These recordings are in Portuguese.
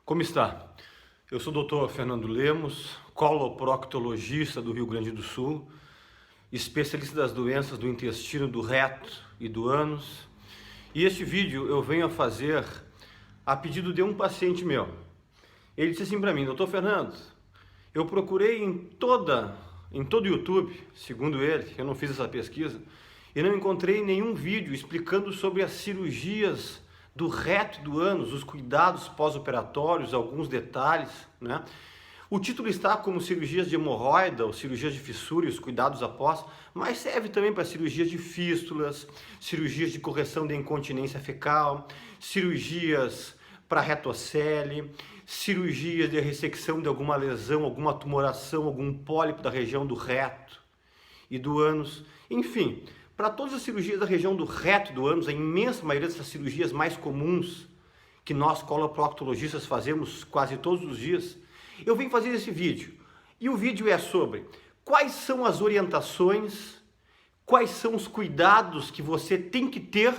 Como está? Eu sou o Dr. Fernando Lemos, coloproctologista do Rio Grande do Sul, especialista das doenças do intestino, do reto e do ânus. E este vídeo eu venho a fazer a pedido de um paciente meu. Ele disse assim para mim: Dr. Fernando, eu procurei em todo o YouTube, segundo ele, eu não fiz essa pesquisa, e não encontrei nenhum vídeo explicando sobre as cirurgias do reto e do ânus, os cuidados pós-operatórios, alguns detalhes, né? O título está como cirurgias de hemorroida ou cirurgias de fissura e os cuidados após, mas serve também para cirurgias de fístulas, cirurgias de correção da incontinência fecal, cirurgias para retocele, cirurgias de ressecção de alguma lesão, alguma tumoração, algum pólipo da região do reto e do ânus, enfim. Para todas as cirurgias da região do reto e do ânus, a imensa maioria dessas cirurgias mais comuns, que nós coloproctologistas fazemos quase todos os dias, eu venho fazer esse vídeo. E o vídeo é sobre quais são as orientações, quais são os cuidados que você tem que ter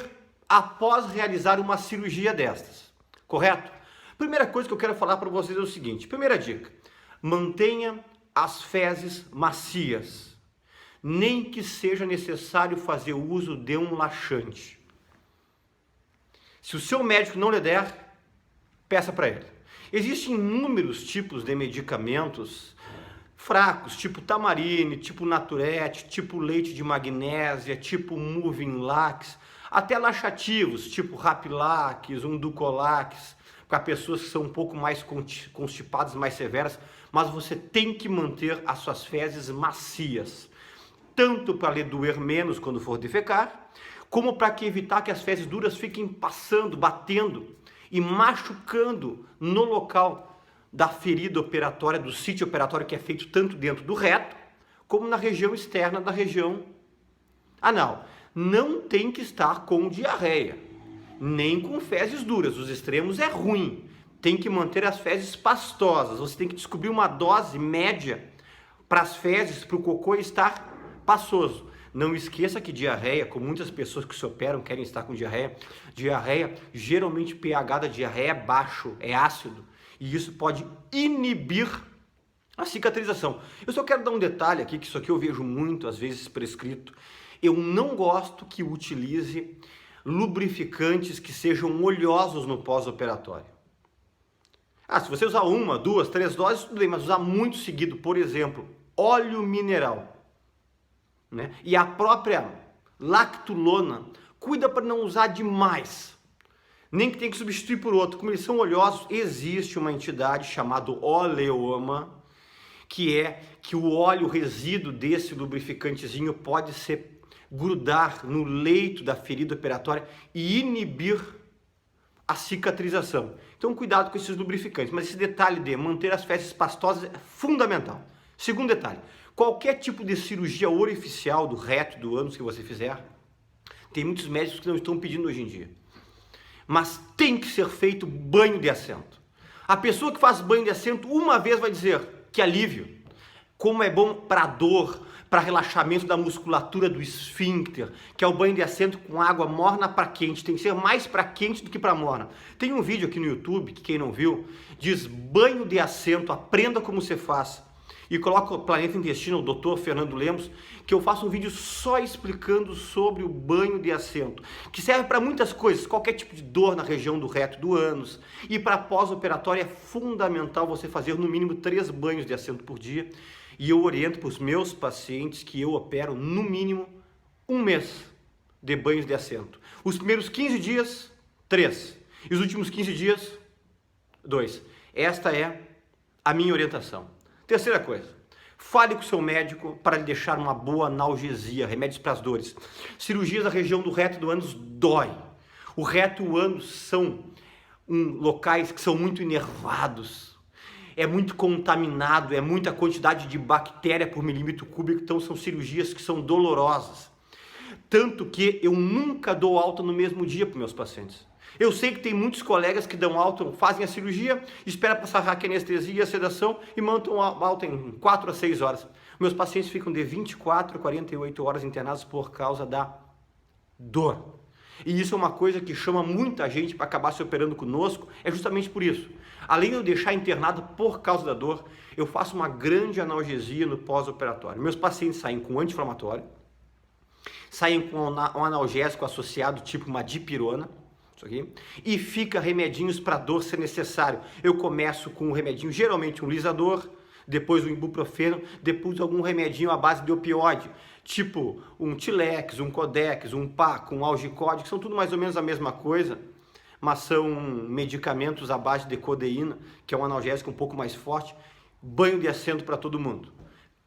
após realizar uma cirurgia destas, correto? Primeira coisa que eu quero falar para vocês é o seguinte, primeira dica: mantenha as fezes macias. Nem que seja necessário fazer uso de um laxante. Se o seu médico não lhe der, peça para ele. Existem inúmeros tipos de medicamentos fracos, tipo Tamarine, tipo Naturete, tipo leite de magnésia, tipo Moving Lax, até laxativos, tipo Rapilax, Ducolax, para pessoas que são um pouco mais constipadas, mais severas, mas você tem que manter as suas fezes macias. Tanto para lhe doer menos quando for defecar, como para evitar que as fezes duras fiquem passando, batendo e machucando no local da ferida operatória, do sítio operatório que é feito tanto dentro do reto, como na região externa da região anal. Não tem que estar com diarreia, nem com fezes duras, os extremos é ruim. Tem que manter as fezes pastosas, você tem que descobrir uma dose média para as fezes, para o cocô estar passoso. Não esqueça que diarreia, como muitas pessoas que se operam querem estar com diarreia, geralmente pH da diarreia é baixo, é ácido, e isso pode inibir a cicatrização. Eu só quero dar um detalhe aqui, que isso aqui eu vejo muito, às vezes prescrito. Eu não gosto que utilize lubrificantes que sejam oleosos no pós-operatório. Se você usar 1, 2, 3 doses, tudo bem, mas usar muito seguido, por exemplo, óleo mineral, né? E a própria lactulona, cuida para não usar demais, nem que tenha que substituir por outro. Como eles são oleosos, existe uma entidade chamada oleoma, que é que o óleo, o resíduo desse lubrificantezinho pode se grudar no leito da ferida operatória e inibir a cicatrização. Então cuidado com esses lubrificantes, mas esse detalhe de manter as fezes pastosas é fundamental. Segundo detalhe: qualquer tipo de cirurgia orificial do reto e do ânus que você fizer, tem muitos médicos que não estão pedindo hoje em dia, mas tem que ser feito banho de assento. A pessoa que faz banho de assento uma vez vai dizer que alívio, como é bom para dor, para relaxamento da musculatura do esfíncter, que é o banho de assento com água morna para quente. Tem que ser mais para quente do que para morna. Tem um vídeo aqui no YouTube, que quem não viu, diz banho de assento, aprenda como você faz. E coloca o Planeta Intestino, o Dr. Fernando Lemos, que eu faço um vídeo só explicando sobre o banho de assento, que serve para muitas coisas, qualquer tipo de dor na região do reto e do ânus. E para pós-operatório é fundamental você fazer no mínimo 3 banhos de assento por dia. E eu oriento para os meus pacientes que eu opero no mínimo 1 mês de banhos de assento. Os primeiros 15 dias, 3. E os últimos 15 dias, 2. Esta é a minha orientação. Terceira coisa, fale com o seu médico para lhe deixar uma boa analgesia, remédios para as dores. Cirurgias da região do reto e do ânus dói. O reto e o ânus são locais que são muito inervados, é muito contaminado, é muita quantidade de bactéria por milímetro cúbico, então são cirurgias que são dolorosas. Tanto que eu nunca dou alta no mesmo dia para meus pacientes. Eu sei que tem muitos colegas que dão alta, fazem a cirurgia, esperam passar a anestesia, a sedação e mandam alta em 4 a 6 horas. Meus pacientes ficam de 24 a 48 horas internados por causa da dor. E isso é uma coisa que chama muita gente para acabar se operando conosco, é justamente por isso. Além de eu deixar internado por causa da dor, eu faço uma grande analgesia no pós-operatório. Meus pacientes saem com anti-inflamatório, saem com um analgésico associado, tipo uma dipirona, isso aqui, e fica remedinhos para dor se necessário. Eu começo com um remedinho, geralmente um lisador, depois um ibuprofeno, depois algum remedinho à base de opioide, tipo um Tilex, um Codex, um Paco, um Algicode, que são tudo mais ou menos a mesma coisa, mas são medicamentos à base de codeína, que é um analgésico um pouco mais forte. Banho de assento para todo mundo.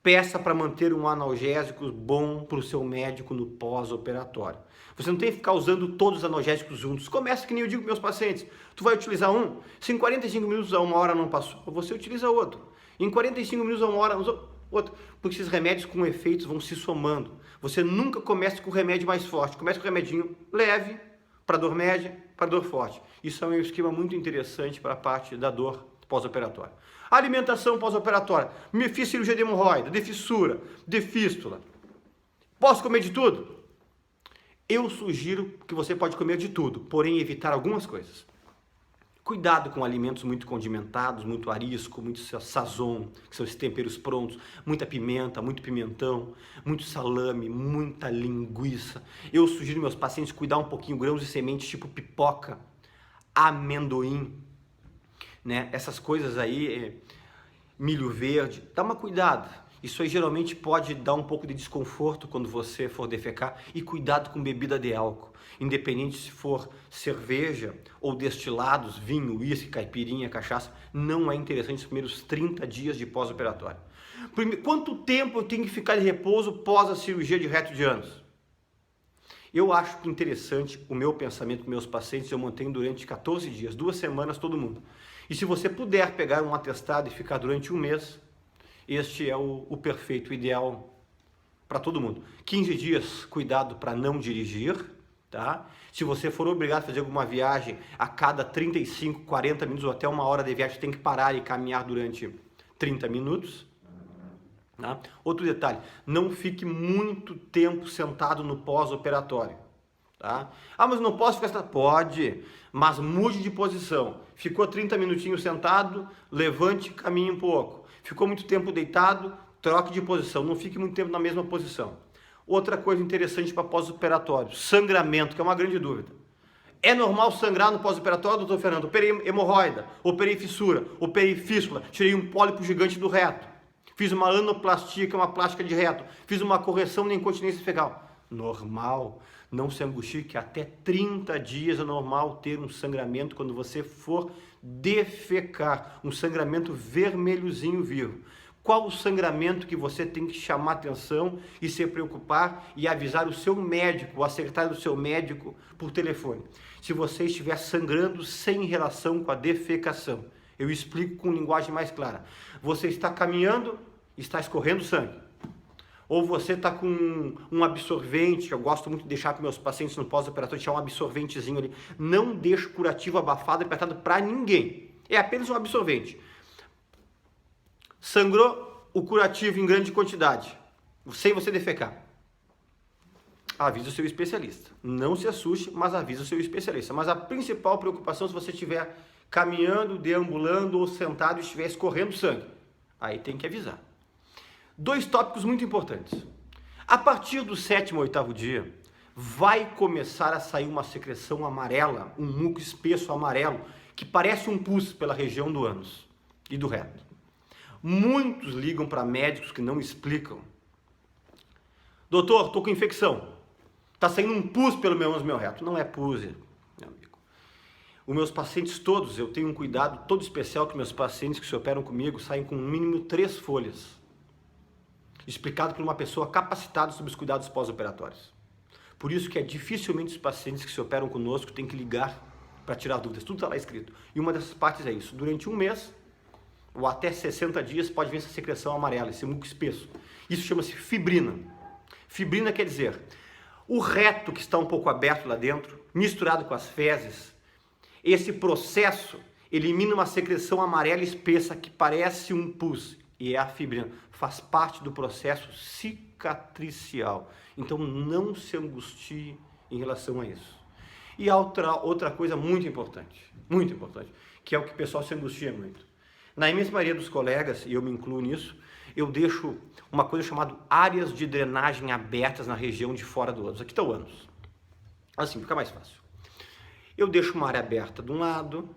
Peça para manter um analgésico bom para o seu médico no pós-operatório. Você não tem que ficar usando todos os analgésicos juntos. Começa que nem eu digo para meus pacientes. Tu vai utilizar um, se em 45 minutos a uma hora não passou, você utiliza outro. Em 45 minutos a uma hora, outro. Porque esses remédios com efeitos vão se somando. Você nunca começa com o remédio mais forte. Começa com o remedinho leve, para dor média, para dor forte. Isso é um esquema muito interessante para a parte da dor pós-operatória. Alimentação pós-operatória. Fiz cirurgia de hemorroida, de fissura, de fístula. Posso comer de tudo? Eu sugiro que você pode comer de tudo, porém evitar algumas coisas. Cuidado com alimentos muito condimentados, muito arisco, muito sazon, que são esses temperos prontos, muita pimenta, muito pimentão, muito salame, muita linguiça. Eu sugiro meus pacientes cuidar um pouquinho grãos de sementes tipo pipoca, amendoim, né? Essas coisas aí, milho verde, dá uma cuidada. Isso aí geralmente pode dar um pouco de desconforto quando você for defecar. E cuidado com bebida de álcool. Independente se for cerveja ou destilados, vinho, uísque, caipirinha, cachaça, não é interessante os primeiros 30 dias de pós-operatório. Quanto tempo eu tenho que ficar de repouso pós a cirurgia de reto de ânus? Eu acho que interessante o meu pensamento com meus pacientes, eu mantenho durante 14 dias, 2 semanas todo mundo. E se você puder pegar um atestado e ficar durante um mês, este é o perfeito, ideal para todo mundo. 15 dias, cuidado para não dirigir, tá? Se você for obrigado a fazer alguma viagem, a cada 35, 40 minutos ou até uma hora de viagem, tem que parar e caminhar durante 30 minutos. Tá? Outro detalhe, não fique muito tempo sentado no pós-operatório. Tá? Ah, mas não posso ficar sentado? Pode, mas mude de posição. Ficou 30 minutinhos sentado, levante e caminhe um pouco. Ficou muito tempo deitado, troque de posição, não fique muito tempo na mesma posição. Outra coisa interessante para pós-operatório, sangramento, que é uma grande dúvida. É normal sangrar no pós-operatório, doutor Fernando? Operei hemorroida, operei fissura, operei fístula, tirei um pólipo gigante do reto, fiz uma anoplastia, que é uma plástica de reto, fiz uma correção de incontinência fecal. Normal, não se angustie, que até 30 dias é normal ter um sangramento quando você for defecar, um sangramento vermelhozinho vivo. Qual o sangramento que você tem que chamar atenção e se preocupar e avisar o seu médico, ou a secretária do seu médico por telefone? Se você estiver sangrando sem relação com a defecação, eu explico com linguagem mais clara. Você está caminhando, está escorrendo sangue. Ou você está com um absorvente, que eu gosto muito de deixar para meus pacientes no pós-operatório, deixar um absorventezinho ali. Não deixe curativo abafado e apertado para ninguém. É apenas um absorvente. Sangrou, o curativo em grande quantidade, sem você defecar. Avisa o seu especialista. Não se assuste, mas avisa o seu especialista. Mas a principal preocupação, se você estiver caminhando, deambulando ou sentado e estiver escorrendo sangue, aí tem que avisar. 2 tópicos muito importantes. A partir do 7º ou 8º dia, vai começar a sair uma secreção amarela, um muco espesso amarelo, que parece um pus pela região do ânus e do reto. Muitos ligam para médicos que não explicam. Doutor, estou com infecção. Está saindo um pus pelo meu ânus e meu reto. Não é pus, meu amigo. Os meus pacientes todos, eu tenho um cuidado todo especial que meus pacientes que se operam comigo saem com no mínimo 3 folhas. Explicado por uma pessoa capacitada sobre os cuidados pós-operatórios. Por isso que é dificilmente os pacientes que se operam conosco têm que ligar para tirar dúvidas. Tudo está lá escrito. E uma dessas partes é isso. Durante um mês, ou até 60 dias, pode vir essa secreção amarela, esse muco espesso. Isso chama-se fibrina. Fibrina quer dizer, o reto que está um pouco aberto lá dentro, misturado com as fezes, esse processo elimina uma secreção amarela espessa que parece um pus. E é a fibrina. Faz parte do processo cicatricial. Então não se angustie em relação a isso. E outra coisa muito importante, que é o que o pessoal se angustia muito. Na imensa maioria dos colegas, e eu me incluo nisso, eu deixo uma coisa chamada áreas de drenagem abertas na região de fora do ânus. Aqui está o ânus. Assim, fica mais fácil. Eu deixo uma área aberta de um lado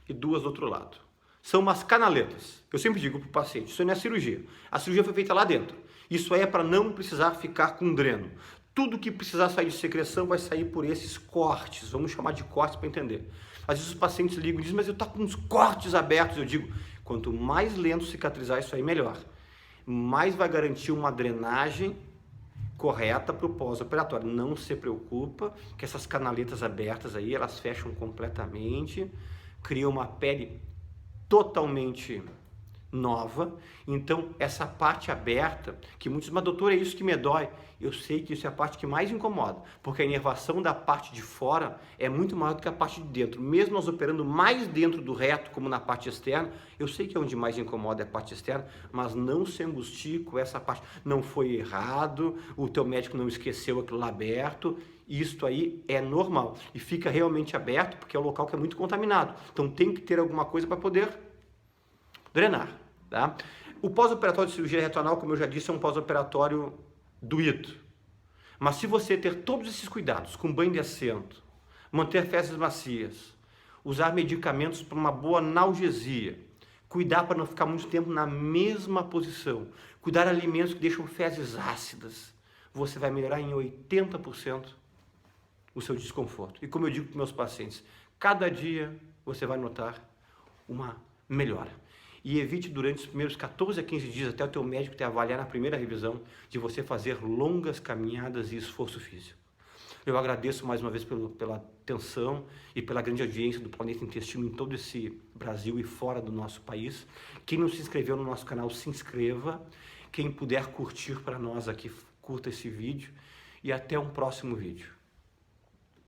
e duas do outro lado. São umas canaletas. Eu sempre digo para o paciente, isso não é cirurgia. A cirurgia foi feita lá dentro. Isso aí é para não precisar ficar com dreno. Tudo que precisar sair de secreção vai sair por esses cortes. Vamos chamar de cortes para entender. Às vezes os pacientes ligam e dizem, mas eu estou com uns cortes abertos. Eu digo, quanto mais lento cicatrizar isso aí, melhor. Mais vai garantir uma drenagem correta para o pós-operatório. Não se preocupa que essas canaletas abertas aí, elas fecham completamente, criam uma pele totalmente nova. Então essa parte aberta, que muitos, mas doutor, é isso que me dói. Eu sei que isso é a parte que mais incomoda, porque a inervação da parte de fora é muito maior do que a parte de dentro. Mesmo nós operando mais dentro do reto, como na parte externa, eu sei que é onde mais incomoda é a parte externa, mas não se angustie com essa parte. Não foi errado, o teu médico não esqueceu aquilo lá aberto. Isto aí é normal e fica realmente aberto porque é um local que é muito contaminado. Então tem que ter alguma coisa para poder drenar. Tá? O pós-operatório de cirurgia reto-anal, como eu já disse, é um pós-operatório doído. Mas se você ter todos esses cuidados, com banho de assento, manter fezes macias, usar medicamentos para uma boa analgesia, cuidar para não ficar muito tempo na mesma posição, cuidar de alimentos que deixam fezes ácidas, você vai melhorar em 80% o seu desconforto. E como eu digo para meus pacientes, cada dia você vai notar uma melhora. E evite durante os primeiros 14 a 15 dias, até o teu médico te avaliar na primeira revisão, de você fazer longas caminhadas e esforço físico. Eu agradeço mais uma vez pela atenção e pela grande audiência do Planeta Intestino em todo esse Brasil e fora do nosso país. Quem não se inscreveu no nosso canal, se inscreva. Quem puder curtir para nós aqui, curta esse vídeo. E até um próximo vídeo.